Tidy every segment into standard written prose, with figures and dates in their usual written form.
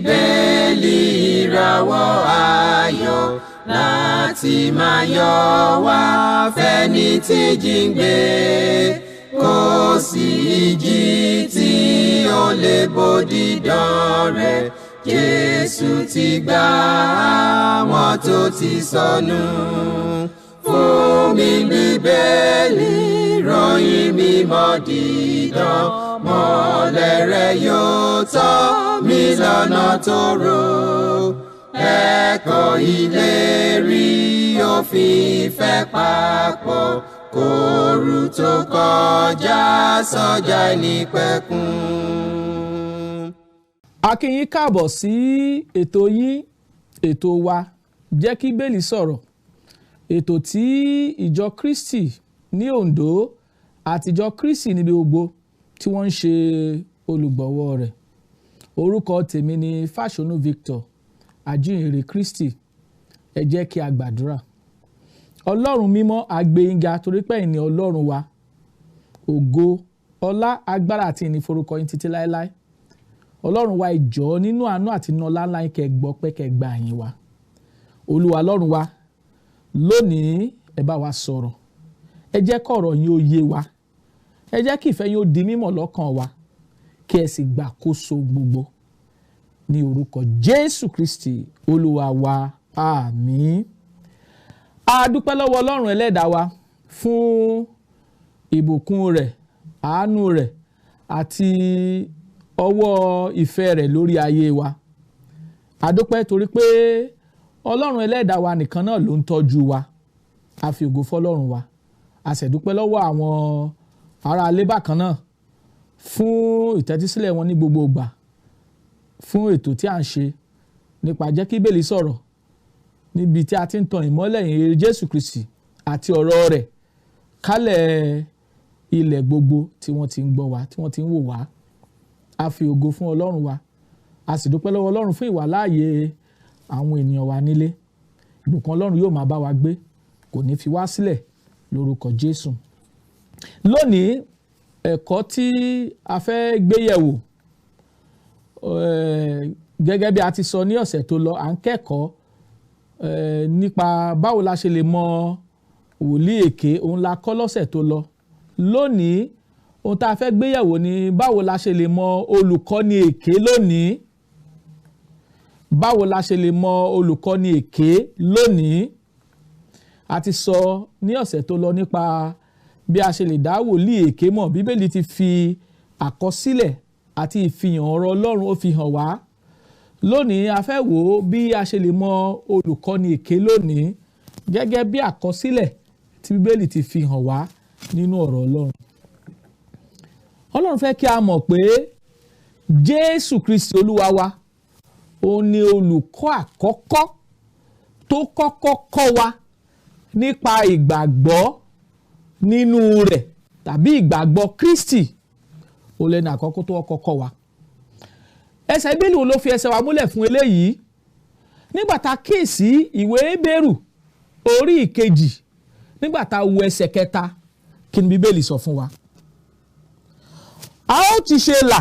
Bíbélì ìràwọ̀ ayọ̀ láti máa yọ wá fẹ́ni tí jíǹgbé, kò sí ìjì tí ó lè bòdì dán rẹ̀. Jésù ti gbà àwọn tó ti sọnù. Fún mi Bíbélì, ròyìn mímọ́ dídán, mọ́lẹ̀ rẹ̀ yóò tọ́ mi lọ́nà tòrò. Ẹ̀kọ́ ìlérí òfin ìfẹ́ papọ̀, kóru tó kọjá sọ́jà ìnípẹ̀kun. A kí yín káàbọ̀ sí ètò yín, ètò wa Jeki Bibeli Soro, ètò tí ìjọ Kristi ní Ondo àti ìjọ Kristi níbi gbogbo tí wọ́n ń ṣe olùgbọ̀wọ́ rẹ̀. Orúkọ tèmi ni Fasonu Victor, Ajihinrere Kristi. Ẹ jẹ́ kí a gbàdúrà. Ọlọ́run mímọ́, a gbé yín ga torí pé ẹ̀yin ni Ọlọ́run wa. Ògo, ọlá, agbára àti ìyìn forúkọ yín títí láéláé. Ọlọ́run wa, ìjọ nínú àánú àti iná ọlá ńlá yín kẹ́ gbọ́ pé kẹ́ gba yín wa. Olúwa Ọlọ́run wa, lónìí ẹ bá wa sọ̀rọ̀. Ẹ jẹ́ kí ọ̀rọ̀ yín ó yé wa. Ẹ jẹ́ kí ìfẹ́ yín ó di mímọ̀ lọ́kàn wa, kí ẹ sì gbàkóso gbogbo. Ní orúkọ Jésù Kristi Olúwa wa, àmín. A dúpẹ́ lọ́wọ́ Ọlọ́run ẹlẹ́dàá wa fún ìbùkún rẹ̀, àánú rẹ̀ àti ọwọ́ ìfẹ́ rẹ̀ lórí ayé wa. A dúpẹ́ torí pé Ọlọ́run ẹlẹ́dàá wa nìkan náà ló ń tọ́jú wa. A fi ògo fọ́lọ́run wa. A sì dúpẹ́ lọ́wọ́ àwọn ará ilé bákan náà fún ìtẹ́tísílẹ̀ wọn ní gbogbo ìgbà fún ètò tí a ń ṣe nípa Jeki Bibeli Soro, níbi tí a ti ń tan ìmọ́lẹ̀ ìhìnrere Jésù Kristi àti ọ̀rọ̀ rẹ̀ kálẹ̀ ilẹ̀ gbogbo tí wọ́n ti ń gbọ́ wa, tí wọ́n ti ń wò wá. A fi ògo fún Ọlọ́run wa. A sì dúpẹ́ lọ́wọ́ Ọlọ́run fún ìwàláàyè àwọn ènìyàn wa nílé. Ìbùkún Ọlọ́run yóò máa bá wa gbé, kò ní fi wá sílẹ̀ lórúkọ Jésù. Lónìí, ẹ̀kọ́ tí a fẹ́ gbé yẹ̀wò, gẹ́gẹ́ bí a ti sọ ní ọ̀sẹ̀ tó lọ, à ń kẹ́kọ̀ọ́ nípa báwo la ṣe lè mọ wòlíì èké. Òun la kọ́ lọ́sẹ̀ tó lọ. Lónìí, ohun tá a fẹ́ gbé yẹ̀wò ni báwo la ṣe lè mọ olùkọ́ni èké lónìí. Báwo la ṣe lè mọ olùkọ́ni èké lónìí. A ti sọ ní ọ̀sẹ̀ tó lọ nípa bí a ṣe lè dá wòlíì èké mọ̀. Bíbélì ti fi àkọsílẹ̀ àti ìfihàn ọ̀rọ̀ Ọlọ́run ó fi hàn wá. Lónìí a fẹ́ wò ó bí a ṣe lè mọ olùkọ́ni èké lónìí gẹ́gẹ́ bí àkọsílẹ̀ tí Bíbélì ti fi hàn wá nínú ọ̀rọ̀ Ọlọ́run. Ọlọ́run fẹ́ kí a mọ̀ pé Jésù Kristi Olúwa wa, òun ni olùkọ́ àkọ́kọ́ tó kọ́kọ́ kọ́ wa nípa ìgbàgbọ́ nínú rẹ̀ tàbí ìgbàgbọ́ Kristi. Ó lẹ́nu àkọ́kọ́ tó kọ́kọ́ wa. Ẹsẹ̀ Bíbélì ló fi ẹsẹ̀ wa múlẹ̀ fún eléyìí. Nígbà tá a kíyèsí ìwé Hébérù orí ìkejì, nígbà tá a wo ẹsẹ̀ kẹta, kí ni Bíbélì sọ fún wa? A ó ti ṣe là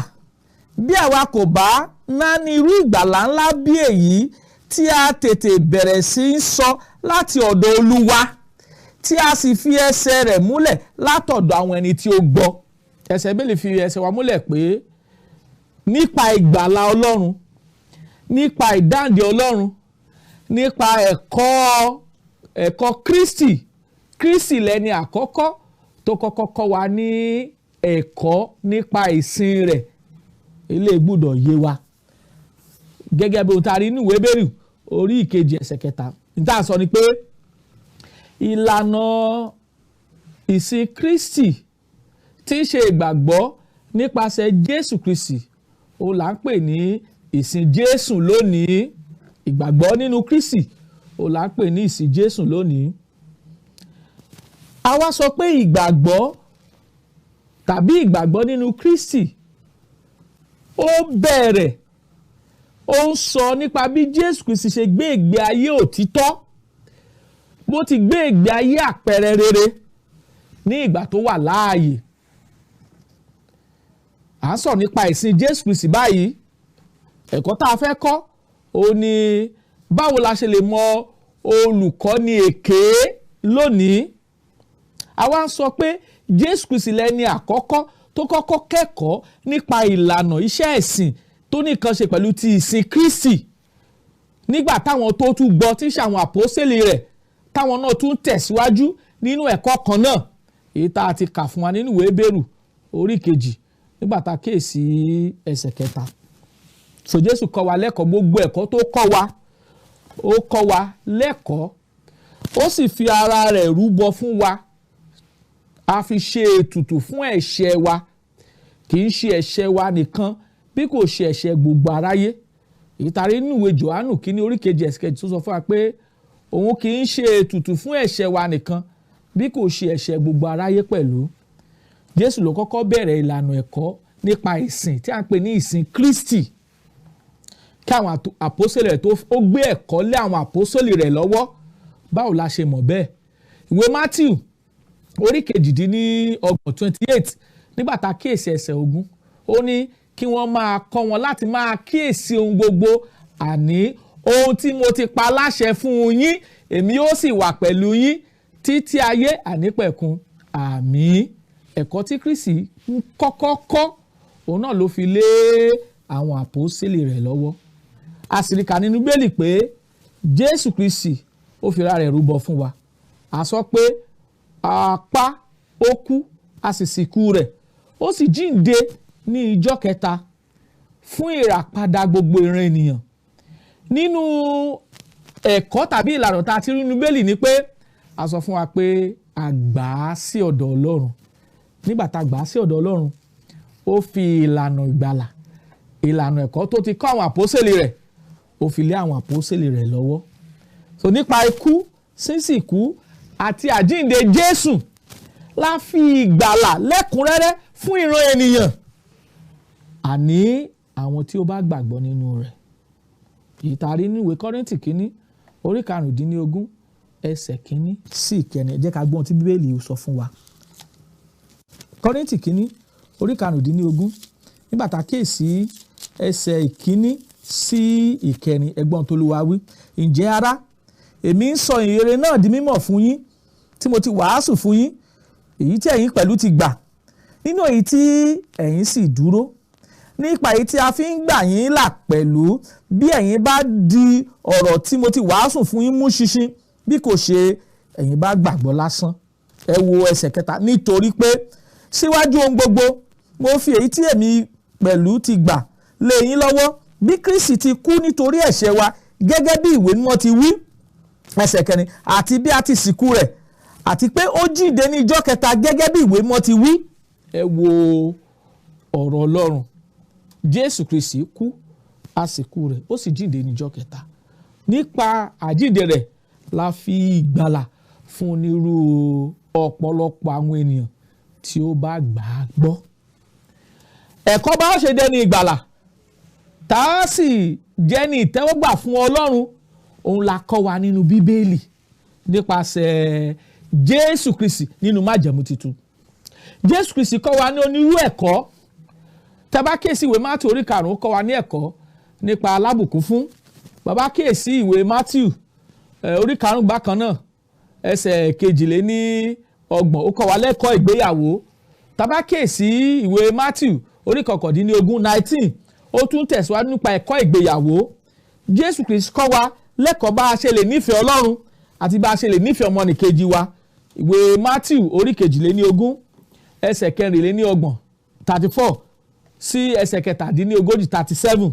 bí àwa kò bá náání irú ìgbàlà ńlá bí èyí tí a tètè bẹ̀rẹ̀ sí í sọ láti ọ̀dọ̀ Olúwa, tí a sì fi ẹsẹ̀ rẹ̀ múlẹ̀ látọ̀dọ̀ àwọn ẹni tí ó gbọ́. Ẹsẹ̀ Bíbélì fi ẹsẹ̀ wa múlẹ̀ pé nípa ìgbàlà Ọlọ́run, nípa ìdáǹdè Ọlọ́run, nípa ẹ̀kọ́ Kristi lẹ́ni àkọ́kọ́ tó kọ́kọ́ kọ́ wa ní ẹ̀kọ́ nípa ìsìn rẹ̀. Ilé gbọ́dọ̀ yé wa gẹ́gẹ́ bí ohun tá a rí nínú ìwé Hébérù orí ìkejì ẹsẹ̀ kẹta. Níta sọ ni pé ìlànà ìsìn Kristi tí í ṣe ìgbàgbọ́ nípasẹ̀ Jésù Kristi, ó là ń pè ní ìsìn Jésù lónìí. Ìgbàgbọ́ nínú Kristi, ó là ń pè ní ìsìn Jésù lónìí. A wá sọ pé ìgbàgbọ́ tàbí ìgbàgbọ́ nínú Kristi ó bẹ̀rẹ̀, ó ń sọ nípa bí Jésù Kristi ṣe gbé ìgbé ayé òtítọ́, bó ti gbé ìgbé ayé àpẹẹrẹ rere ní ìgbà tó wà láàyè. À ń sọ nípa ìsìn Jésù Kristi báyìí. ẹ̀kọ́ tá a fẹ́ kọ́ ó ní báwo la ṣe lè mọ olùkọ́ni èké lónìí. àwa ń sọ pé Jésù Kristi lẹni àkọ́kọ́ tó kọ́kọ́ kẹ́kọ̀ọ́ nípa ìlànà iṣẹ́ ẹ̀sìn tó ní nǹkan ṣe pẹ̀lú ti ìsìn Kristi. nígbà táwọn tó tún gbọ́ tí ń ṣe àwọn àpọ́sítélì rẹ̀ táwọn náà tún tẹ̀síwájú nínú ẹ̀kọ́ kan náà èyí tá a ti kà fún wa nínú ìwé Hébérù orí 2 nígbà tá a kíyèsí ẹsẹ̀ 3. so Jésù kọ́ wa lẹ́kọ̀ọ́, gbogbo ẹ̀kọ́ tó kọ́ wa ó kọ́ wa lẹ́kọ̀ọ́, ó sì fi ara rẹ̀ rúbọ fún wa, a fi ṣe ètùtù fún ẹ̀ṣẹ̀ wa, kì í ṣe ẹ̀ṣẹ̀ wa nìkan bí kò ṣe ẹ̀ṣẹ̀ gbogbo aráyé. ìtàrí nínú ìwé Jòhánù kínní orí 2 ẹsẹ̀ 2 tó sọ fún wa pé òun kì í ṣe ètùtù fún ẹ̀ṣẹ̀ wa nìkan bí kò ṣe ẹ̀ṣẹ̀ gbogbo aráyé pẹ̀lú. Jésù ló kọ́kọ́ bẹ̀rẹ̀ ìlànà ẹ̀kọ́ nípa ìsìn tí a ń pè ní ìsìn Kristi, kí àwọn àpọ́sítélì rẹ̀ tó gbé ẹ̀kọ́ lé àwọn àpọ́sítélì rẹ̀ lọ́wọ́. báwo la ṣe mọ̀ bẹ́ẹ̀? ìwé Mátíù orí 28 nígbà tá a kíyèsí ẹsẹ̀ 20 ó ní kí wọ́n máa kọ́ wọn láti máa kíyèsí ohun gbogbo, àní ohun tí mo ti pa láṣẹ fún yín èmi ó sì wà pẹ̀lú yín títí ayé ànípẹ̀kun. àmín. ẹ̀kọ́ tí Kristi ń kọ́kọ́ kọ́ òun náà ló fi lé àwọn àpọ́sítélì rẹ̀ lọ́wọ́. a sì rí kà nínú Bíbélì pé Jésù Kristi ó fi ara rẹ̀ rúbọ fún wa. a sọ pé apá ó kú a sì sìnkú rẹ̀, ó sì jíǹde ní ìjọ́ kẹta fún ìràpadà gbogbo ìran ènìyàn. nínú ẹ̀kọ́ tàbí ìlànà tá a ti rí nínú Bíbélì ni pé a sọ fún wa pé a gbà á sí ọ̀dọ̀ Ọlọ́run. nígbà tá a gbà á sí ọ̀dọ̀ Ọlọ́run ó fi ìlànà ìgbàlà, ìlànà ẹ̀kọ́ tó ti kọ́ àwọn àpọ́sítélì rẹ̀ ó fi lé àwọn àpọ́sítélì rẹ̀ lọ́wọ́. so nípa ikú, sísìnkú àti àjíǹde Jésù la fi ìgbàlà lẹ́kùnrẹ́rẹ́ fún ìran ènìyàn, àní àwọn tí ó bá gbàgbọ́ nínú rẹ̀. ìtàrí nínú ìwé Kọ́ríńtì kínní orí 15 ẹsẹ̀ 1 sí 4. ẹ jẹ́ ká gbọ́ ohun tí Bíbélì sọ fún wa. Kọ́ríńtì kínní orí 15 nígbà tá a kíyèsí ẹsẹ̀ 1 sí 4, ẹgbọ́n tó Olúwa wí. ǹjẹ́ ará, èmi ń sọ ìyìnrere náà di mímọ̀ fún yín tí mo ti wàásù fún yín, èyí tí ẹ̀yin pẹ̀lú ti gbà, nínú èyí tí ẹ̀yin sì dúró, nípa èyí tí a fi ń gbà yín là pẹ̀lú, bí ẹ̀yin bá di ọ̀rọ̀ tí mo ti wàásù fún yín mú ṣinṣin, bí kò ṣe ẹ̀yin bá gbàgbọ́ lásán. ẹ wo ẹsẹ̀ 3. nítorí pé síwájú ohun gbogbo mo fi èyí tí èmi pẹ̀lú ti gbà lé yín lọ́wọ́, bí Kristi ti kú nítorí ẹ̀ṣẹ̀ wa gẹ́gẹ́ bí ìwé mímọ́ ti wí, ẹsẹ̀ 4, àti bí a ti sìnkú rẹ̀, àti pé ó jíǹde ní ìjọ́ kẹta gẹ́gẹ́ bí ìwé mímọ́ ti wí. ẹ wo ọ̀rọ̀ Ọlọ́run. Jésù Kristi kú, a sìnkú rẹ̀, ó sì jíǹde ní ìjọ́ kẹta. nípa àjíǹde rẹ̀ la fi ìgbàlà fún onírú ọ̀pọ̀lọpọ̀ àwọn ènìyàn tí ó bá gbà á gbọ́. ẹ̀kọ́ bá ṣe dẹni ìgbàlà tá a sì jẹ́ni ìtẹ́wọ́gbà fún Ọlọ́run, òun la kọ́ wa nínú Bíbélì nípasẹ̀ Jésù Kristi nínú májẹ̀mú titun. Jésù Kristi kọ́ wa ní onírú ẹ̀kọ́. tẹ́bá kíyèsí ìwé Mátíù orí 5 kọ́ wa ní ẹ̀kọ́ nípa alábùkún fún. bàbá kíyèsí ìwé Mátíù orí 5 bákan náà ẹsẹ̀ 22 ó kọ́ wa lẹ́kọ̀ọ́ ìgbéyàwó. tàbá kíyèsí ìwé Mátíù orí 19 ó tún tẹ̀síwájú nípa ẹ̀kọ́ ìgbéyàwó. Jésù Kristi kọ́ wa lẹ́kọ̀ọ́ bá a ṣe lè nífẹ̀ẹ́ Ọlọ́run àti bá a ṣe lè nífẹ̀ẹ́ ọmọnìkejì wa. ìwé Mátíù orí 22 ẹsẹ̀ 24 34 sí ẹsẹ̀ 37 37.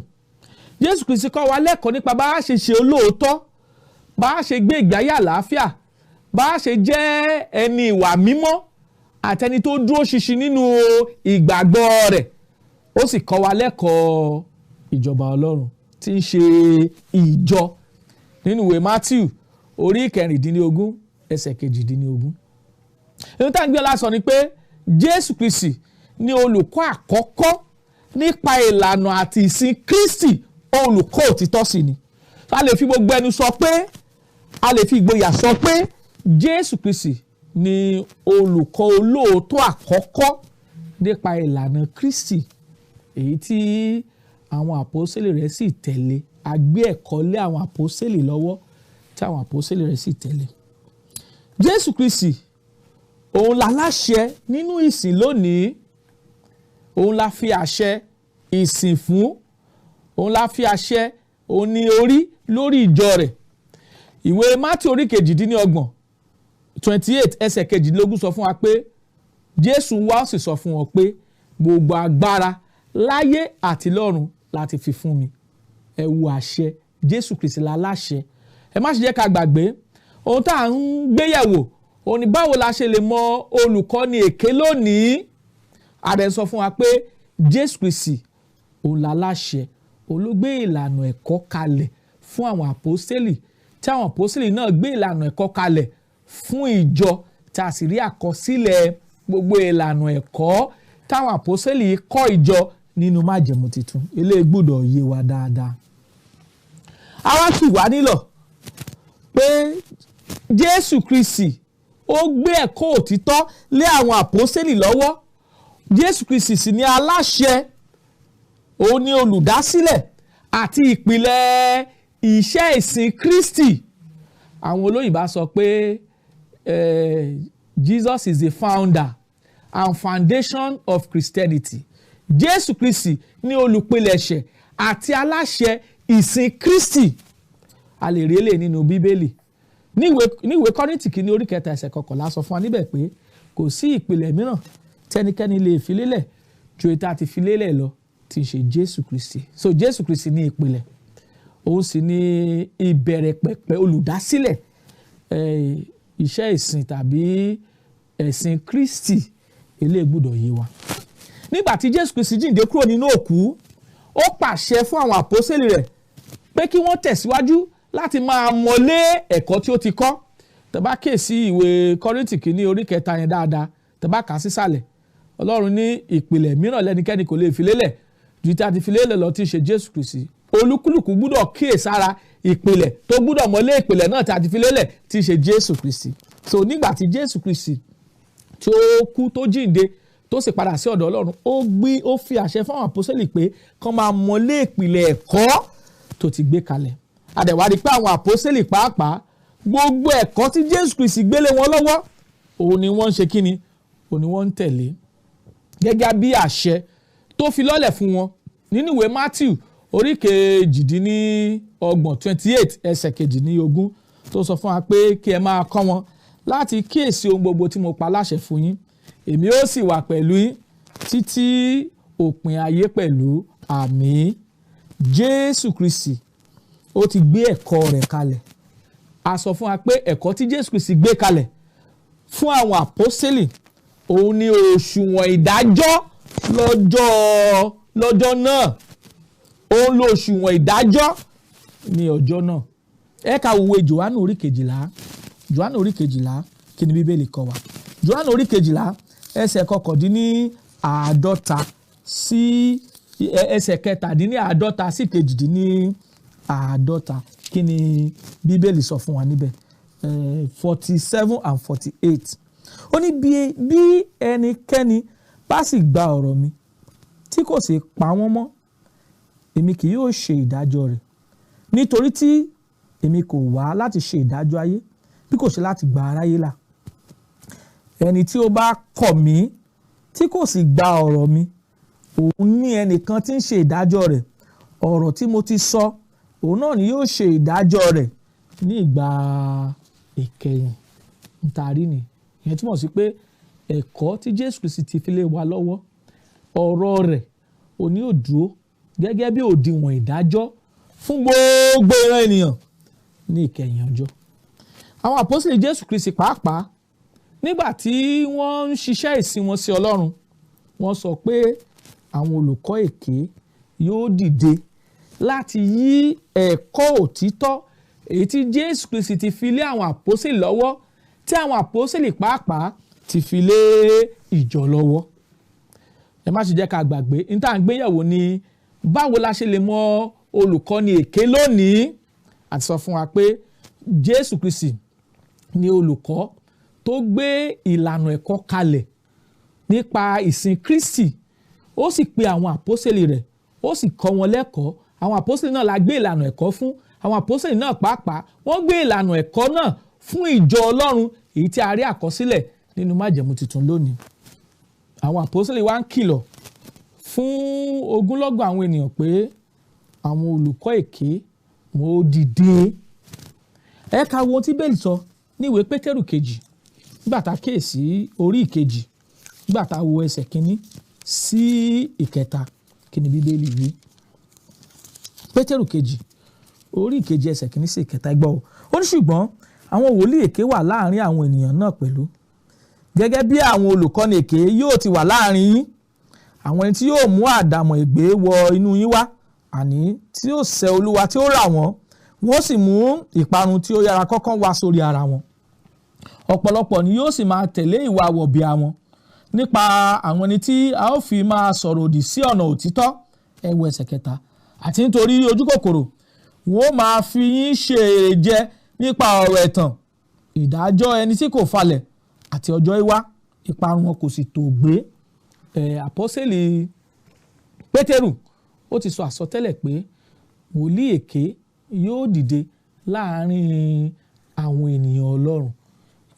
Jésù Kristi kọ́ wa lẹ́kọ̀ọ́ nípa bá a ṣe ṣe olóòótọ́, bá a ṣe gbé ìgbé ayé àlàáfíà, bá a ṣe jẹ́ ẹni ìwà mímọ́ àtẹni tó dúró ṣinṣin nínú ìgbàgbọ́ rẹ̀. ó sì kọ́ wa lẹ́kọ̀ọ́ ìjọba Ọlọ́run tí ń ṣe ìjọ nínú ìwé Mátíù orí 16 ẹsẹ̀ 22. ohun tá à ń gbé lásán ni pé Jésù Kristi ni olùkọ́ àkọ́kọ́ nípa ìlànà àti ìsìn Kristi, olùkọ́ òtítọ́ sì ni. a lè fi gbogbo ẹnu sọ pé, a lè fi ìgboyà sọ pé Jésù Kristi ni olùkọ́ olóòótọ́ àkọ́kọ́ nípa ìlànà Kristi, èyí tí àwọn àpọ́sítélì rẹ̀ sì tẹ̀lé. A gbé ẹ̀kọ́ lé àwọn àpọ́sítélì lọ́wọ́ tí àwọn àpọ́sítélì rẹ̀ sì tẹ̀lé. Jésù Kristi òun la láṣẹ nínú ìsìn lónìí, òun la fi àṣẹ ìsìn fún, òun la fi àṣẹ òun ní orí lórí ìjọ rẹ̀. Ìwé Mátì orí 28 ẹsẹ̀ 22 sọ fún wa pé Jésù wá sì sọ fún wọn pé gbogbo agbára láyé àti lọ́run láti fi fún mi. Ẹ wo àṣẹ Jésù Kristi la láṣẹ. Ẹ má ṣe jẹ́ ká gbàgbé ohun tá à ń gbéyẹ̀wò òun ni báwo la ṣe lè mọ olùkọ́ni èké lónìí. Ààrẹ sọ fún wa pé Jésù Kristi òun la láṣẹ, òun ló gbé ìlànà ẹ̀kọ́ kalẹ̀ fún àwọn àpọ́sítélì, tí àwọn àpọ́sítélì náà gbé ìlànà ẹ̀kọ́ kalẹ̀ fún ìjọ, tá a sì rí àkọsílẹ̀ gbogbo ìlànà ẹ̀kọ́ táwọn àpọ́sítélì kọ́ ìjọ nínú májẹ̀mú tuntun. Eléyìí gbọ́dọ̀ yé wa dáadáa. Àwa sì wá nílò pé Jésù Kristi ó gbé ẹ̀kọ́ òtítọ́ lé àwọn àpọ́sítélì lọ́wọ́. Jésù Kristi sì ni aláṣẹ, òun ni olùdásílẹ̀ àti ìpìlẹ̀ iṣẹ́ ìsìn Kristi. Àwọn olóyìnbá sọ pé Jesus is the founder and foundation of Christianity. Jésù Kristi ni olùpilẹ̀ṣẹ̀ àti aláṣẹ ìsìn Kristi. A lè rí eléyìí nínú Bíbélì. Níwèé Kọ́ríńtì kìíní orí 3 ẹsẹ̀ 11 sọ fún wa níbẹ̀ pé kò sí ìpìlẹ̀ mìíràn tẹ́nikẹ́ni lè fi lélẹ̀ ju èyí tá a ti fi lélẹ̀ lọ, tí í ṣe Jésù Kristi. So Jésù Kristi ní ìpìlẹ̀, òun sì ní ìbẹ̀rẹ̀ pẹ̀pẹ̀ olùdásílẹ̀ iṣẹ́ ìsìn tàbí ẹ̀sìn Kristi. Eléyìí gbọ́dọ̀ yé wa. Nígbà tí Jésù Kristi jíǹde kúrò nínú òkú, ó pàṣẹ fún àwọn àpọ́sítélì rẹ̀ pé kí wọ́n tẹ̀síwájú láti máa mọ̀lé ẹ̀kọ́ tí ó ti kọ́. Tẹ́ bá kíyèsí ìwé Kọ́ríńtì kìíní orí 3 yẹn dáadáa, tẹ́ bá kà á sísàlẹ̀, Ọlọ́run ní ìpìlẹ̀ mìíràn lẹ́nikẹ́ni kò lè fi lélẹ̀ ju tí a ti fi lélẹ̀ lọ, tí í ṣe Jésù Kristi. Olúkúlùkù gbọ́dọ̀ kíyèsára ìpìlẹ̀ tó gbọ́dọ̀ mọ̀lé ìpìlẹ̀ náà tí a ti fi lélẹ̀, tí í ṣe Jésù Kristi. So nígbà tí Jésù Kristi tí ó kú tó jíǹde tó sì padà sí ọ̀dọ̀ Ọlọ́run, ó fi àṣẹ fún àwọn àpọ́sítélì pé kán máa mọ̀lé ìpìlẹ̀ ẹ̀kọ́ tó ti gbé kalẹ̀. A dẹ̀ wá rí pé àwọn àpọ́sítélì pàápàá gbogbo ẹ̀kọ́ tí Jésù Kristi gbélé wọn lọ́wọ́, òun ni wọ́n ń ṣe kíni, òun ni wọ́n ń tẹ̀lé gẹ́gẹ́ bí àṣẹ tó fi lọ́lẹ̀ fún wọn nínú ìwé Matthew orí 28 ẹsẹ̀ 18 tó sọ fún wa pé kí ẹ máa kọ́ wọn láti kíyèsí ohun gbogbo tí mo pa láṣẹ fún yín, èmi ó sì wà pẹ̀lú yín títí òpin ayé pẹ̀lú. Àmín. Jésù Kristi ó ti gbé ẹ̀kọ́ rẹ̀ kalẹ̀. A sọ fún wa pé ẹ̀kọ́ tí Jésù Kristi gbé kalẹ̀ fún àwọn àpọ́sítélì òun ni òṣùwọ̀n ìdájọ́ lọ́jọ́ náà. Òun lo òṣùwọ̀n ìdájọ́ ní ọjọ́ náà. Ẹ ká wo ìwé Jòhánù orí 12. Jòhánù orí 12 kí ni Bíbélì kọ́ wa? Jòhánù orí 12 ẹsẹ̀ 51 sí ẹsẹ̀ 53 sí 52. Kí ni Bíbélì sọ fún wa níbẹ̀? 47 and 48. Ó ní bí ẹnikẹ́ni bá sì gba ọ̀rọ̀ mi tí kò sì pa wọ́n mọ́, èmi kì yóò ṣe ìdájọ́ rẹ̀, nítorí tí èmi kò wá láti ṣe ìdájọ́ ayé bí kò ṣe láti gba aráyé là. Ẹni tí ó bá kọ̀ mí tí kò sì gba ọ̀rọ̀ mi, òun ní ẹnìkan tí ń ṣe ìdájọ́ rẹ̀. Ọ̀rọ̀ tí mo ti sọ, òun náà ni yóò ṣe ìdájọ́ rẹ̀ ní ìgbà ìkẹyìn. Nítorí ni ìyẹn túmọ̀ sí pé ẹ̀kọ́ tí Jésù Kristi ti fi lé wa lọ́wọ́, ọ̀rọ̀ rẹ̀ òní ò dúró gẹ́gẹ́ bí òdiwọ̀n ìdájọ́ fún gbogbo ìran ènìyàn ní ìkẹyìn ọjọ́. Àwọn àpọ́sítélì Jésù Kristi pàápàá nígbà tí wọ́n ń ṣiṣẹ́ ìsìn wọn sí Ọlọ́run, wọ́n sọ pé àwọn olùkọ́ èké yóò dìde láti yí ẹ̀kọ́ òtítọ́ èyí tí Jésù Kristi ti fi lé àwọn àpọ́sítélì lọ́wọ́, tí àwọn àpọ́sítélì pàápàá ti fi lé ìjọ lọ́wọ́. Ẹ má ṣe jẹ́ ká gbàgbé ní tá à ń gbéyẹ̀wò ni báwo la ṣe lè mọ olùkọ́ni èké lónìí. A ti sọ fún wa pé Jésù Kristi ni olùkọ́ tó gbé ìlànà ẹ̀kọ́ kalẹ̀ nípa ìsìn Kristi. Ó sì pe àwọn àpọ́sítélì rẹ̀, ó ó sì kọ́ wọn lẹ́kọ̀ọ́. Àwọn àpọ́sítélì náà la gbé ìlànà ẹ̀kọ́ fún. Àwọn àpọ́sítélì náà pàápàá wọ́n gbé ìlànà ẹ̀kọ́ náà fún ìjọ Ọlọ́run èyí tí a rí àkọsílẹ̀ nínú májẹ̀mú tuntun lónìí. Àwọn àpọ́sítélì wá ń kìlọ̀ fún ogúnlọ́gọ̀ àwọn ènìyàn pé àwọn olùkọ́ èké wọn ó dìde. Ẹ ká wo ohun tí Bíbélì sọ ní ìwé Pétérù kejì nígbà tá a kíyèsí orí ìkejì nígbà tá a wo ẹsẹ̀ kínní sí ìkẹta. Kí ni Bíbélì wí? Pétérù kejì orí ìkejì ẹsẹ̀ kínní sí ìkẹta, gbọ́ o. Ó ní ṣùgbọ́n àwọn wòlíì èké wà láàrin àwọn ènìyàn náà pẹ̀lú, gẹ́gẹ́ bí àwọn olùkọ́ni èké yóò ti wà láàrin yín. Àwọn ẹni tí yóò mú àdàmọ̀ ègbé wọ inú yín wá, àní tí yóò sẹ́ Olúwa tí ó rà wọ́n, wọ́n sì mú ìparun tí ó yára kọ́kọ́ wá sórí ara wọn. Ọ̀pọ̀lọpọ̀ ni yóò sì máa tẹ̀lé ìwà wọ̀bìà wọn nípa àwọn ẹni tí a ó fi máa sọ̀rọ̀ òdì sí ọ̀nà òtítọ́. Ẹ wo ẹsẹ̀ kẹta. Àti nítorí ojú kòkòrò wọ́n máa fi yín ṣe èrè jẹ nípa ọ̀rọ̀ ẹ̀tàn, ìdájọ́ ẹni tí kò falẹ̀ àti ọjọ́ ìwá, ìparun wọn kò sì tó gbé. Àpọ́sítélì Pétérù ó ti sọ àsọtẹ́lẹ̀ pé wòlíì èké yóò dìde láàrin àwọn ènìyàn Ọlọ́run.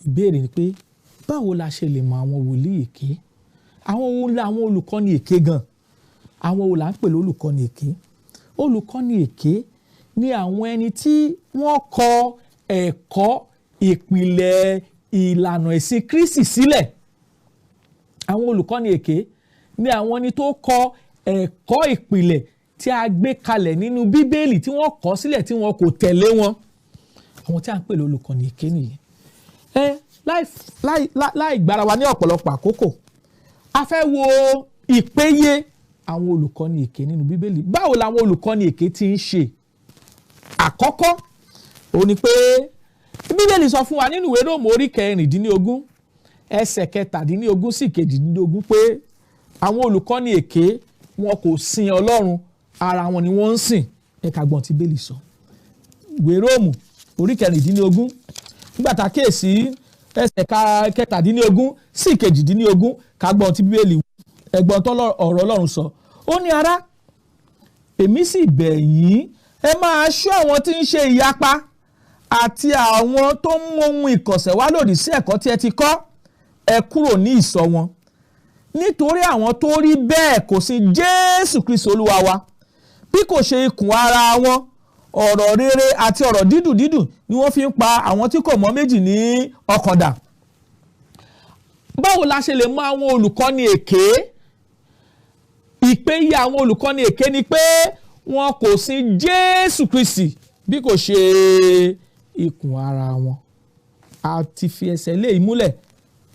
Ìbéèrè ni pé báwo la ṣe lè mọ àwọn wòlíì èké? Àwọn wo làwọn olùkọ́ni èké gan? Àwọn wo là ń pè lólùkọ́ni èké? Olùkọ́ni èké ni àwọn ẹni tí wọ́n kọ ẹ̀kọ́ ìpìlẹ̀ ìlànà ẹ̀sìn Kristi sílẹ̀. Àwọn olùkọ́ni èké ni àwọn ẹni tó kọ ẹ̀kọ́ ìpìlẹ̀ tí a gbé kalẹ̀ nínú Bíbélì tí wọ́n kọ sílẹ̀ tí wọn kò tẹ̀lé wọn. Àwọn tí a ń pè lólùkọ́ni èké nìyẹn. Láì gbára wa ní ọ̀pọ̀lọpọ̀ àkókò, a fẹ́ wo ìpéye àwọn olùkọ́ni èké nínú Bíbélì. Báwo làwọn olùkọ́ni èké ti ń ṣe? Àkọ́kọ́ ó ní pé Bíbélì sọ fún wa nínú ìwé Róòmù orí 16 ẹsẹ̀ 17 sí 18 pé àwọn olùkọ́ni èké wọn kò sin Ọlọ́run, ara wọn ni wọ́n ń sìn. Ẹ ká gbọ́n tí Bíbélì sọ. Ìwé Róòmù orí 16 nígbà tá a kíyèsí ẹsẹ̀ 17 sí 18 ká gbọ́n tí Bíbélì wí. Ẹgbọ́n tó ọ̀rọ̀ Ọlọ́run sọ. Ó ní ará, èmi sì bẹ̀ yín, ẹ máa ṣọ́ àwọn tí ń ṣe ìyapa àti àwọn tó ń mú ohun ìkọ̀sẹ̀ wá lòdì sí ẹ̀kọ́ tí ẹ ti kọ́. Ẹ kúrò ní ìsọ̀ wọn. Nítorí àwọn tó rí bẹ́ẹ̀ kò sí Jésù Kristi Olúwa wa, bí kò ṣe ikùn ara wọn. Ọ̀rọ̀ rere àti ọ̀rọ̀ dídùn dídùn ni wọ́n fi ń pa àwọn tí kò mọ̀ méjì ní ọkàn dà. Báwo la ṣe lè mọ àwọn olùkọ́ni èké? Ìpéye àwọn olùkọ́ni èké ni pé wọn kò sin Jésù Kristi bí kò ṣe ikùn ara wọn. A ti fi ẹsẹ̀ lé ìmúlẹ̀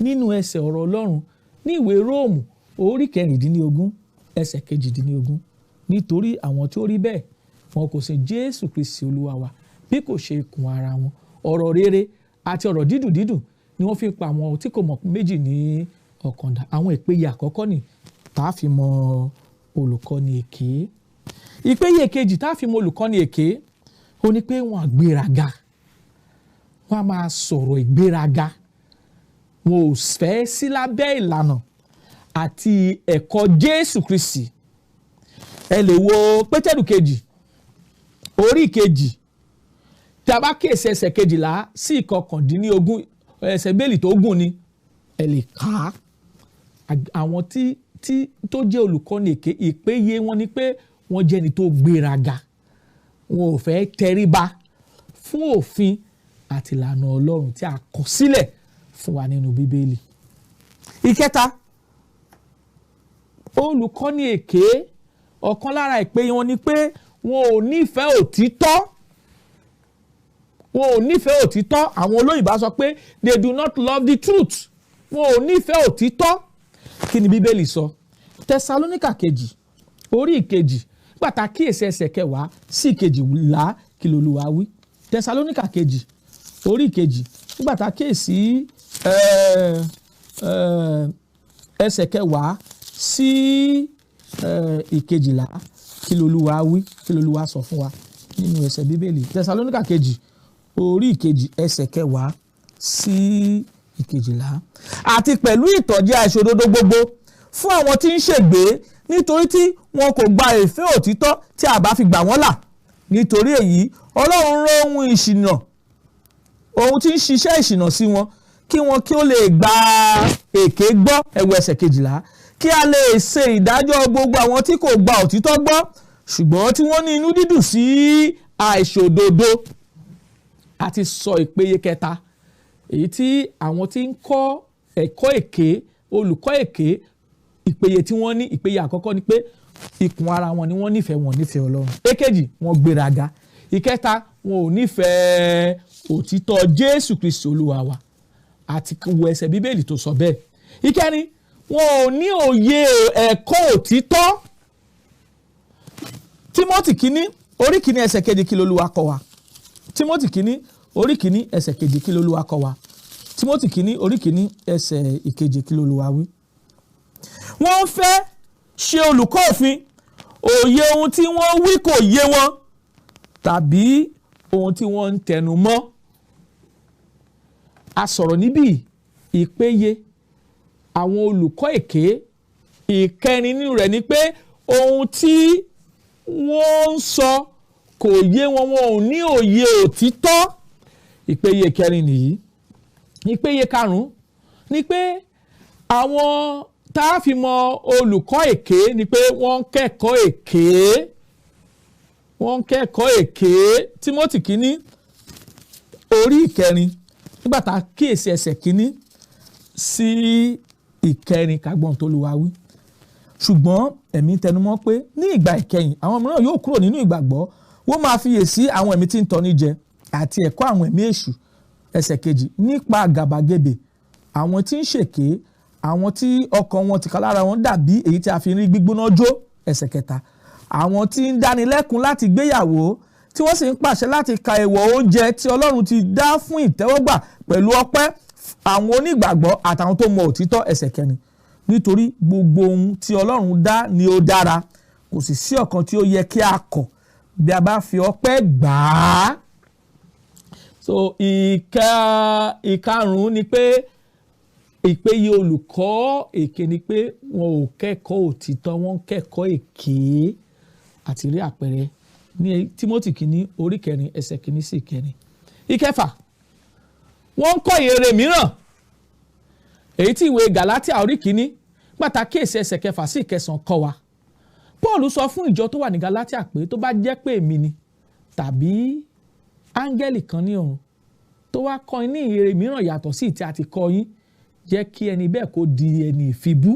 nínú ẹsẹ̀ ọ̀rọ̀ Ọlọ́run ní ìwé Róòmù orí 16 ẹsẹ̀ 18. Nítorí àwọn tí ó rí bẹ́ẹ̀ wọn kò sin Jésù Kristi Olúwa wa bí kò ṣe ikùn ara wọn. Ọ̀rọ̀ rere àti ọ̀rọ̀ dídùn dídùn ni wọ́n fi ń pa àwọn tí kò mọ̀ méjì ní ọkàn dà. Àwọn ìpéye àkọ́kọ́ ni tá a fi mọ olùkọ́ni èké. Ìpéye kejì tá a fi mọ olùkọ́ni èké ó ní pé wọ́n àgbéraga. Wọ́n á máa sọ̀rọ̀ ìgbéraga. Wọn ò fẹ́ sí lábẹ́ ìlànà àti ẹ̀kọ́ Jésù Kristi. Ẹ lè wo Pétérù kejì orí kejì tí a bá kíyèsí ẹsẹ̀ 12 sí 19 ẹsẹ̀ Bíbélì tó gùn ni. Ẹ lè kà á. Àwọn tó jẹ́ olùkọ́ni èké, ìpéye wọn ni pé wọ́n jẹ́ ẹni tó gbéraga. Wọn ò fẹ́ tẹríba fún òfin àti ìlànà Ọlọ́run tí a kọ sílẹ̀ fún wa nínú Bíbélì. Ìkẹta, olùkọ́ni èké, ọ̀kan lára ìpéye wọn ni pé wọn ò nífẹ̀ẹ́ òtítọ́. Wọn ò nífẹ̀ẹ́ òtítọ́. Àwọn olóyìnbó sọ pé they do not love the truth. Wọn ò nífẹ̀ẹ́ òtítọ́. Kí ni Bíbélì sọ? Tẹsalóníkà kejì orí ìkejì nígbà tá a kíyèsí ẹsẹ̀ 10 sí 12 kí l'Olúwa wí. Tẹsalóníkà kejì orí ìkejì nígbà tá a kíyèsí ẹsẹ̀ 10 sí 12 kí l'Olúwa wí, kí l'Olúwa sọ fún wa nínú ẹsẹ̀ Bíbélì. Tẹsalóníkà kejì orí ìkejì ẹsẹ̀ 10 sí 12. Àti pẹ̀lú ìtọ̀jẹ àìṣòdodo gbogbo fún àwọn tí ń ṣègbé nítorí tí wọn kò gba ìfẹ́ òtítọ́ tí a bá fi gbà wọ́n là. Nítorí èyí Ọlọ́run rán ohun ìṣìnà, ohun tí ń ṣiṣẹ́ ìṣìnà sí wọn, kí wọn kí ó lè gba èké gbọ́, ẹ̀wù ẹsẹ̀ 12, kí a lè ṣe ìdájọ́ gbogbo àwọn tí kò gba òtítọ́ gbọ́ ṣùgbọ́n tí wọ́n ní inú dídùn sí àìṣòdodo. A ti sọ ìpele kẹta, èyí tí àwọn tí ń kọ́ ẹ̀kọ́ èké, olùkọ́ èké, ìpele tí wọ́n ní. Ìpele àkọ́kọ́ ni pé ikùn ara wọn ni wọ́n nífẹ̀ẹ́, wọn nífẹ̀ẹ́ Ọlọ́run. Èkejì, wọ́n gbéraga. Ìkẹta, wọn ò nífẹ̀ẹ́ òtítọ́ Jésù Kristi Olúwa wa, àti wo ẹsẹ̀ Bíbélì tó sọ bẹ́ẹ̀. Ìkẹrin, wọn ò ní òye ẹ̀kọ́ òtítọ́. Tímótì kínní orí kínní ẹsẹ̀ 2 kí l'Olúwa kọ́ wa. Tímótì kínní orí kínní ẹsẹ̀ 2 kí l'Olúwa kọ́ wa. Tímótì kínní orí kínní ẹsẹ̀ 2 kí l'Olúwa wí. Wọ́n fẹ́ ṣe olùkọ́ òfin, òye ohun tí wọ́n wí kò yé wọn, tàbí ohun tí wọ́n ń tẹnu mọ́. A sọ̀rọ̀ níbí ìpéye àwọn olùkọ́ èké. Ìkẹrin nínú rẹ̀ ni pé ohun tí wọ́n ń sọ kò yé wọn, wọn ò ní òye òtítọ́. Ìpéye kẹrin nìyí. Ìpéye karùn-ún ni pé àwọn tá a fi mọ olùkọ́ èké ni pé wọ́n ń kẹ́kọ̀ọ́ èké. Wọ́n ń kẹ́kọ̀ọ́ èké. Tímótì kínní orí 4 nígbà tá a kíyèsí ẹsẹ̀ 1 sí 4 kágbọ́n tó Olúwa wí. Ṣùgbọ́n ẹ̀mí tẹnumọ́ pé ní ìgbà ìkẹyìn àwọn mìíràn yóò kúrò nínú ìgbàgbọ́, wọ́n máa fiyèsí àwọn ẹ̀mí tí ń tọ́ni jẹ àti ẹ̀kọ́ àwọn ẹ̀mí èṣù. Ẹsẹ̀ 2, nípa àgàbàgebè àwọn tí ń ṣèké, àwọn tí ọkàn wọn tìkálára wọn dàbí èyí tí a fi rí gbígbóná jó. Ẹsẹ̀ 3, àwọn tí ń dánilẹ́kun láti gbéyàwó, tí wọ́n sì ń pàṣẹ láti ka èèwọ̀ oúnjẹ tí Ọlọ́run ti dá fún ìtẹ́wọ́gbà pẹ̀lú ọpẹ́ àwọn onígbàgbọ́ àtàwọn tó mọ òtítọ́. Ẹsẹ̀ 4, nítorí gbogbo ohun tí Ọlọ́run dá ni ó dára, kò sì sí ọ̀kan tí ó yẹ kí a kọ̀ bí a bá fi ọpẹ́ gbà á. So ìkarùn-ún ni pé ìpéye olùkọ́ èké ni pé wọn ò kẹ́kọ̀ọ́ òtítọ́, wọ́n ń kẹ́kọ̀ọ́ èké. Àti rí àpẹẹrẹ ní Tímótì kínní orí 4 ẹsẹ̀ 1 sí 4. Ìkẹfà, wọ́n ń kọ́ ìyèrè mìíràn, èyí tí ìwé Gàlátíà orí 1 pàtàkì ẹsẹ̀ 6 sí 9 kọ́ wa. Paul sọ fún ìjọ tó wà ní Gàlátíà pé tó bá jẹ́ pé èmi ni tàbí áńgẹ́lì kan ní ọ̀run tó wá kọ́ yín ní ìyèrè mìíràn yàtọ̀ sí tí a ti kọ́ yín, jẹ́ kí ẹni bẹ́ẹ̀ kó di ẹni ìfibú.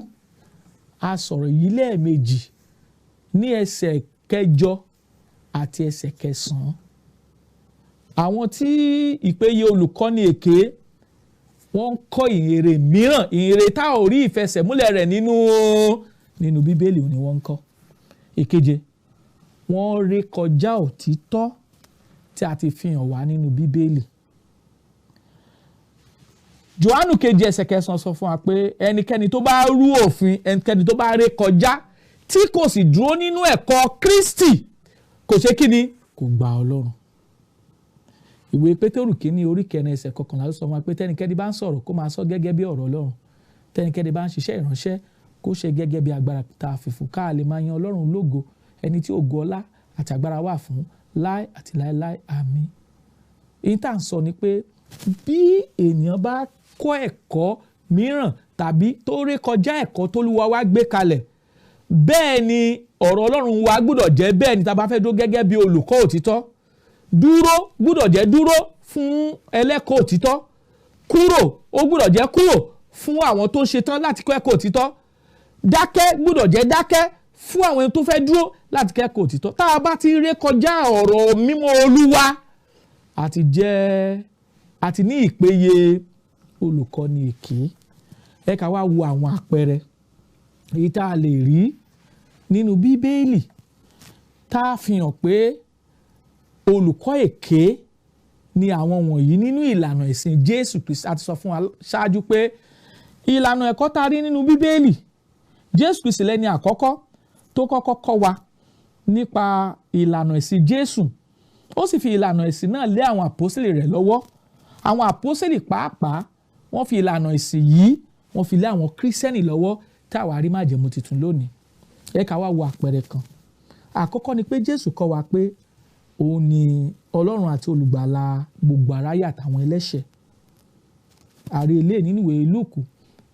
A sọ̀rọ̀ yìí lẹ́ẹ̀mejì ní ẹsẹ̀ 8 àti ẹsẹ̀ 9. Àwọn tí ìpéye olùkọ́ni èké wọ́n ń kọ́ ìyèrè mìíràn, ìyèrè tá ò rí ìfẹsẹ̀múlẹ̀ rẹ̀ nínú Bíbélì ni wọ́n ń kọ́. Ìkeje, wọ́n ré kọjá òtítọ́ tí a ti fi hàn wá nínú Bíbélì. Jòhánù 2 ẹsẹ̀ 9 sọ fún wa pé ẹnikẹ́ni tó bá rú òfin, ẹnikẹ́ni tó bá ré kọjá tí kò sì dúró nínú ẹ̀kọ́ Kristi kò ṣe kí ni? Kò gba Ọlọ́run. Ìwé Pétérù kínní orí 4 ẹsẹ̀ 11 ló sọ fún wa pé tẹ́nikẹ́ni bá ń sọ̀rọ̀ kó máa sọ gẹ́gẹ́ bí ọ̀rọ̀ Ọlọ́run. Tẹ́nikẹ́ni bá ń ṣiṣẹ́ ìránṣẹ́ kó ṣe gẹ́gẹ́ bí agbára tá a fi fún ká lè máa yan Ọlọ́run lógo, ẹni tí ògo ọlá àti agbára wà fún láé àti láéláé. Àmín. Èyí tá à ń sọ ni pé bí ènìyàn bá kọ́ ẹ̀kọ́ mìíràn tàbí tó ré kọjá ẹ̀kọ́ t'Olúwa wa gbé kalẹ̀, bẹ́ẹ̀ ni ọ̀rọ̀ Ọlọ́run wa gbọ́dọ̀ jẹ́ bẹ́ẹ̀ ni tá a bá fẹ́ dúró gẹ́gẹ́ bí olùkọ́ òtítọ́. Dúró gbọ́dọ̀ jẹ́ dúró fún ẹlẹ́kọ̀ọ́ òtítọ́. Kúrò ó gbọ́dọ̀ jẹ́ kúrò fún àwọn tó ṣetán láti kọ́ ẹ̀kọ́ òtítọ́. Dákẹ́ gbọ́dọ̀ jẹ́ dákẹ́ fún àwọn tó fẹ́ dúró láti kẹ́kọ̀ọ́ òtítọ́. Tá a bá ti ré kọjá ọ̀rọ̀ mímọ́ Olúwa àti ní ìpéye olùkọ́ni èké. Ẹ ká wá wo àwọn àpẹẹrẹ èyí tá a lè rí nínú Bíbélì tá a fi hàn pé olùkọ́ èké ni àwọn wọ̀nyí nínú ìlànà ìsìn Jésù Kristi. A ti sọ fún wa ṣáájú pé ìlànà ẹ̀kọ́ tá a rí nínú Bíbélì, Jésù Kristi lẹ́ni àkọ́kọ́ tó kọ́kọ́ kọ́ wa nípa ìlànà ìsìn Jésù. Ó sì fi ìlànà ìsìn náà lé àwọn àpọ́sítélì rẹ̀ lọ́wọ́. Àwọn àpọ́sítélì pàápàá wọ́n fi ìlànà ìsìn yìí wọ́n fi lé àwọn kírísítẹ́nì lọ́wọ́ tá a wá rí májẹ̀mú tuntun lónìí. ẹ ká wá wo àpẹẹrẹ kan. Àkọ́kọ́ ni pé Jésù kọ́ wa pé òun ni Ọlọ́run àti olùgbàlà gbogbo aráyé àtàwọn ẹlẹ́ṣẹ̀. Àrí ilé nínú ìwé Lúùkù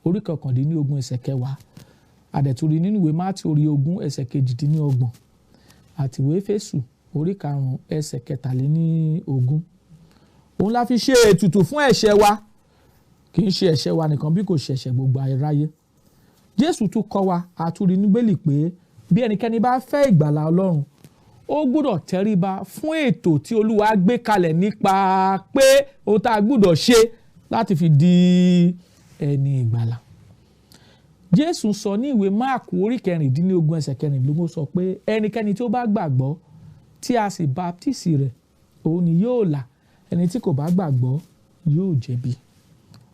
orí 19 ẹsẹ̀ 10, àdẹ̀túrí nínú ìwé Mátíù orí 20 ẹsẹ̀ 28, àti ìwé Éfésù orí 5 ẹsẹ̀ 23. Òun la fi ṣe ètùtù fún ẹ̀ṣẹ̀ wa, kì í ṣe ẹ̀ṣẹ̀ wa nìkan bí kò ṣe ẹ̀ṣẹ̀ gbogbo aráyé. Jésù tún kọ́ wa àtúrí ní Bíbélì pé bí ẹnikẹ́ni bá fẹ́ ìgbàlà Ọlọ́run, ó gbọ́dọ̀ tẹríba fún ètò tí Olúwa gbé kalẹ̀ nípa pé ohun tá a gbọ́dọ̀ ṣe láti fi di ẹni ìgbàlà. Jésù sọ ní ìwé Máàkù orí 16 ẹsẹ̀ 14 sọ pé ẹnikẹ́ni tí ó bá gbàgbọ́ tí a sì baptisi rẹ̀, òun ni yóò là, ẹni tí kò bá gbàgbọ́ yóò jẹ̀bi.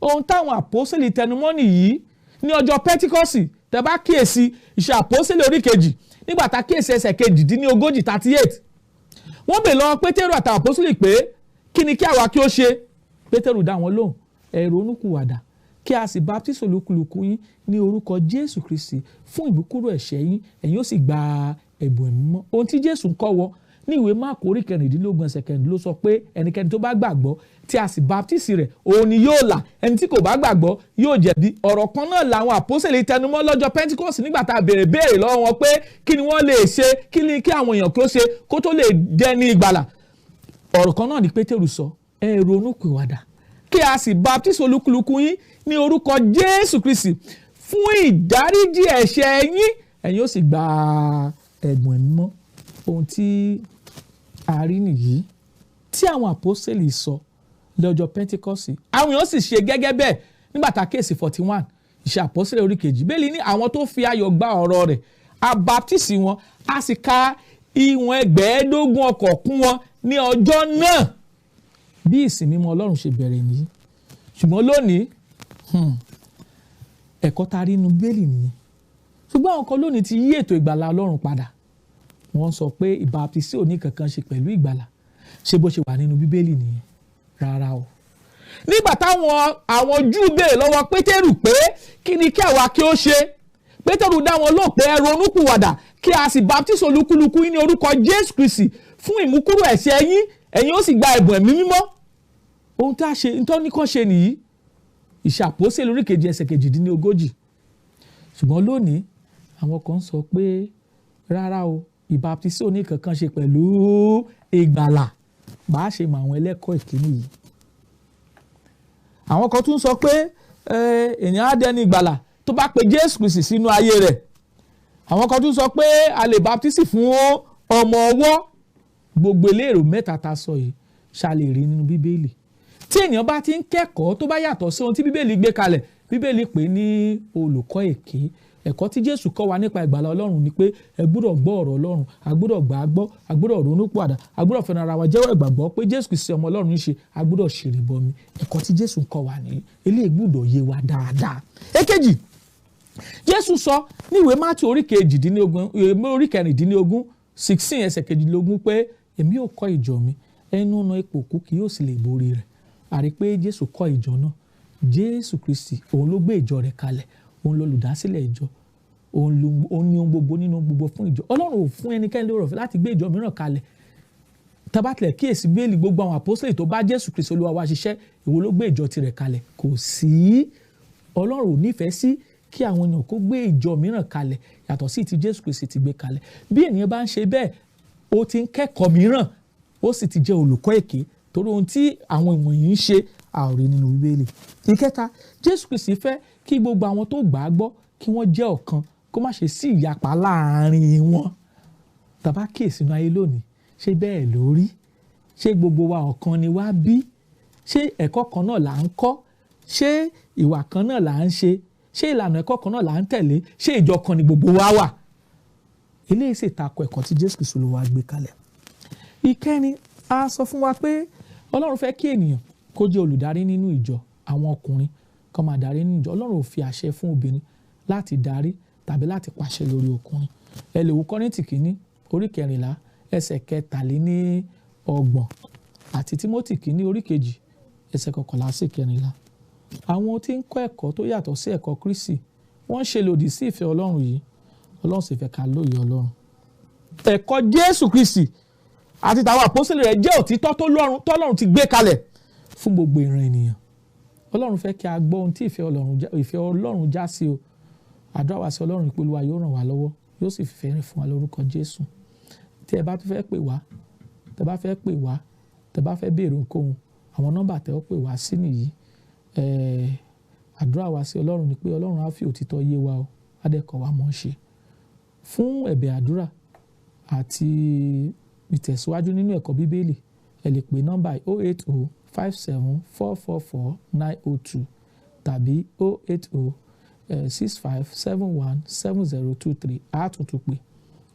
Ohun táwọn àpọ́sítélì tẹnumọ́ nìyí ní ọjọ́ Pẹ́tíkọ́sì. Tẹ́ bá kíyèsí Iṣẹ́ Àpọ́sítélì orí 2 nígbà tá kíyèsí ẹsẹ̀ 42 38, wọ́n bèèrè lọ́wọ́ Pétérù àtàwọn àpọ́sítélì pé kí ni kí àwa kí ó ṣe? Pétérù dá wọn lóhùn, ẹ ronúkúwàdà kí a sì baptisi olúkúlùkù yín ní orúkọ Jésù Kristi fún ìmúkúrò ẹ̀ṣẹ̀ yín, ẹ̀yin ó sì gba ẹ̀bùn ẹ̀mí mímọ́. Ohun tí Jésù ń kọ́ wọ ní ìwé Máàkù orí 16 ẹsẹ̀ 14 ló sọ pé ẹnikẹ́ni tó bá gbàgbọ́ tí a sì baptisi rẹ̀, òun ni yóò là, ẹni tí kò bá gbàgbọ́ yóò jẹ̀bi. Ọ̀rọ̀ kan náà làwọn àpọ́sítélì tẹnumọ́ lọ́jọ́ Pentikọ́sì nígbà tá a béèrè lọ́wọ́ wọn pé kí ni wọ́n lè ṣe, kí ni kí àwọn èèyàn kí ó ṣe kó tó lè dẹni ìgbàlà. Ọ̀rọ̀ kan náà ni Pétérù sọ, ẹ ronúpìwàdà kí a sì baptisi olúkúlùkù yín ní orúkọ Jésù Kristi fún ìdáríjì ẹ̀ṣẹ̀ yín, ẹ̀yin ó sì gba ẹ̀bùn ẹ̀mí mímọ́. Ohun tí a rí nìyí tí àwọn àpọ́sítélì sọ lọ́jọ́ Pentikọ́sì, àwọn èèyàn sì ṣe gẹ́gẹ́ bẹ́ẹ̀ nígbà tá kéèsì 41 Iṣẹ́ Àpọ́sítélì orí 2. Bíbélì ní àwọn tó fi ayọ̀ gba ọ̀rọ̀ rẹ̀, a baptisi wọn, a sì ka ìwọ̀n 15 ọkọ̀ kún wọn ní ọjọ́ náà. Bí ìsìn mímọ́ Ọlọ́run ṣe bẹ̀rẹ̀ nìyí. Ṣùgbọ́n lónìí ẹ̀kọ́ tá rí inú Bíbélì nìyẹn. Ṣùgbọ́n àwọn kan lónìí ti yí ètò ìgbàlà Ọlọ́run padà. Wọ́n sọ pé ìbáptísì ò ní kankan ṣe pẹ̀lú ìgbàlà. Ṣé bó ṣe wà nínú Bíbélì nìyẹn? Rárá o. Nígbà àwọn Júù béèrè lọ́wọ́ Pétérù pé kí ni kí àwa kí ó ṣe, Pétérù dá wọn lóhùn pé ẹ ronúpìwàdà kí a sì baptisi olúkúlùkù yín ní orúkọ Jésù Kristi fún ìmúkúrò ẹ̀ṣẹ̀ yín, ẹ̀yin ó sì gba ẹ̀bùn ẹ̀mí mímọ́. Ohun tá a ṣe nítorí kàn ṣe nìyí. Iṣẹ́ Àpọ́sítélì orí 2 ẹsẹ̀ 42. Ṣùgbọ́n lónìí àwọn kan sọ pé rárá o, ìbáptísì ò ní kankan ṣe pẹ̀lú ìgbàlà. Bá a ṣe mọ àwọn ẹlẹ́kọ̀ọ́ ìkíní yìí. Àwọn kan tún sọ pé èèyàn á dẹni ìgbàlà tó bá pe Jésù Kristi sínú ayé rẹ̀. Àwọn kan tún sọ pé a lè baptisi fún ọmọ ọwọ́. Gbogbo eléèrò mẹ́ta ta sọ yìí ṣá lè rí nínú Bíbélì. Tí èèyàn bá ti ń kẹ́kọ̀ọ́ tó bá yàtọ̀ sí ohun tí Bíbélì gbé kalẹ̀, Bíbélì pè ní olùkọ́ èké. Ẹ̀kọ́ tí Jésù kọ́ wa nípa ìgbàlà Ọlọ́run ni pé ẹ gbọ́dọ̀ gbọ́ ọ̀rọ̀ Ọlọ́run, a gbọ́dọ̀ gbà á gbọ́, a gbọ́dọ̀ ronúpìwàdà, a gbọ́dọ̀ fẹ́ràn ara wa jẹ́wọ́ ìgbàgbọ́ pé Jésù Kristi ọmọ Ọlọ́run ń ṣe, a gbọ́dọ̀ ṣèrìbọmi. Ẹ̀kọ́ tí Jésù kọ́ wa nìyí. Eléyìí gbọ́dọ̀ yé wa dáadáa. Èkejì, Jésù sọ ní ìwé Mátíù orí 14 16 ẹsẹ̀ 22 pé èmi ò kọ́ ìjọ mi, ẹnu ọ̀nà ìpòkú kì yóò sì lè borí rẹ̀. A rí pé Jésù kọ́ ìjọ náà. Jésù Kristi òun ló gbé ìjọ rẹ̀ kalẹ̀, òun lolùdásílẹ̀ ìjọ, òun ní ohun gbogbo nínú gbogbo fún ìjọ. Ọlọ́run ò fún ẹnikẹ́ni lórí ọ̀fẹ́ láti gbé ìjọ mìíràn kalẹ̀. Tabatilẹ̀ kíyèsí Bíbélì gbogbo àwọn àpọ́sítélì tó bá Jésù Kristi Olúwa wa ṣiṣẹ́, èwo ló gbé ìjọ tirẹ̀ kalẹ̀? Kò sí. Ọlọ́run ò nífẹ̀ẹ́ sí kí àwọn èèyàn kó gbé ìjọ mìíràn kalẹ̀ yàtọ̀ sí ti Jésù Kristi ti gbé kalẹ̀. Bí ènìyàn bá ń ṣe bẹ́ẹ̀, ó ti ń kẹ́kọ̀ọ́ mìíràn, ó sì ti jẹ́ olùkọ́ èké, torí ohun tí àwọn ìwọ̀nyí ń ṣe a ò rí nínú Bíbélì. Ìkẹta, Jésù Kristi fẹ́ kí gbogbo àwọn tó gbà á gbọ́ kí wọ́n jẹ́ ọ̀kan, kó má ṣe sí ìyapa láàárín wọn. Tàbá kíyèsí inú ayé lónìí, ṣé bẹ́ẹ̀ ló rí? Ṣé gbogbo wa ọ̀kan ni wá bí? Ṣé ẹ̀kọ́ kan náà là ń kọ́? Ṣé ìwà kan náà là ń ṣe? Ṣé ìlànà ẹ̀kọ́ kan náà là ń tẹ̀lé? Ṣé ìjọ kan ni gbogbo wa wà? Eléyìí sì tako ẹ̀kọ́ tí Jésù Kristi Olúwa gbé kalẹ̀. Ìkẹrin, a sọ fún wa pé Ọlọ́run fẹ́ kí ènìyàn kó jẹ́ olùdarí nínú ìjọ. Àwọn ọkùnrin kan máa darí nínú ìjọ. Ọlọ́run ò fi àṣẹ fún obìnrin láti darí tàbí láti pàṣẹ lórí ọkùnrin. Ẹ lè wo Kọ́ríńtì kìíní orí 14 ẹsẹ̀ 23 àti Tímótì kìíní orí 2 ẹsẹ̀ 11 sí 14. Àwọn tí ń kọ́ ẹ̀kọ́ tó yàtọ̀ sí ẹ̀kọ́ Kristi, wọ́n ṣe lòdì sí ìfẹ́ Ọlọ́run yìí. Ọlọ́run sì fẹ́ ká lóye Ọlọ́run. Ẹ̀kọ́ Jésù Kristi àti tàwọn àpọ́sítélì rẹ̀ jẹ́ òtítọ́ tọ́lọ́run ti gbé kalẹ̀ fún gbogbo ìran ènìyàn. Ọlọ́run fẹ́ kí a gbọ́ ohun tí ìfẹ́ Ọlọ́run já sí o. Àdúrà wa sí Ọlọ́run pé Olúwa yóò ràn wá lọ́wọ́, yóò sì fìfẹ́ rìn fún wa lórúkọ Jésù. Tí ẹ bá tún fẹ́ pè wá, tẹ bá fẹ́ béèrè ohunkóhun, àwọn nọ́mbà tẹ́ ó pè wá sí nìyí. Àdúrà wa sí Ọlọ́run ni pé Ọlọ́run á fi òtítọ́ yé wa o, á dẹ̀ kọ́ wa mọ̀ ọ́n ṣe. Fún ẹ̀bẹ̀ àdúrà àti ìtẹ̀síwájú nínú ẹ̀kọ́ Bíbélì, ẹ lè pè nọ́mbà 08057444902 tàbí 08065717023. Àtúntò pé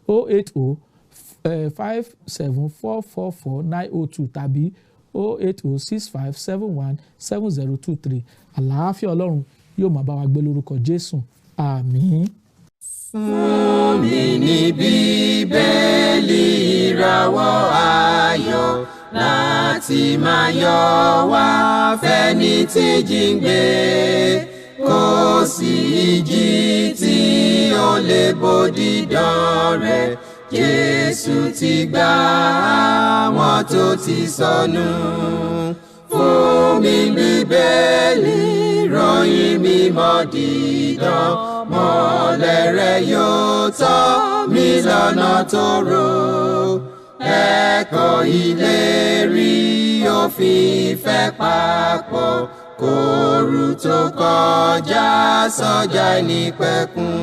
08057444902 tàbí 08065717023. Àlàáfíà Ọlọ́run yóò máa bá wa gbé lórúkọ Jésù. Àmín. Fún mi ní Bíbélì ìràwọ̀ ayọ̀ láti máa yọ wá fẹ́ni tí jíǹgbé. Kò sí ìjì tí ó lè bòdì dán rẹ̀. Jésù ti gbà àwọn tó ti sọnù. Fún mi Bíbélì ìròyìn mímọ́ dídán. Mọ́lẹ̀ rẹ̀ yóò tọ́ mi lọ́nà tòrò. Ẹ̀kọ́ ìlérí òfin ìfẹ́ papọ̀. Kóru tó kọjá sọ́jà ìnípẹ̀kun.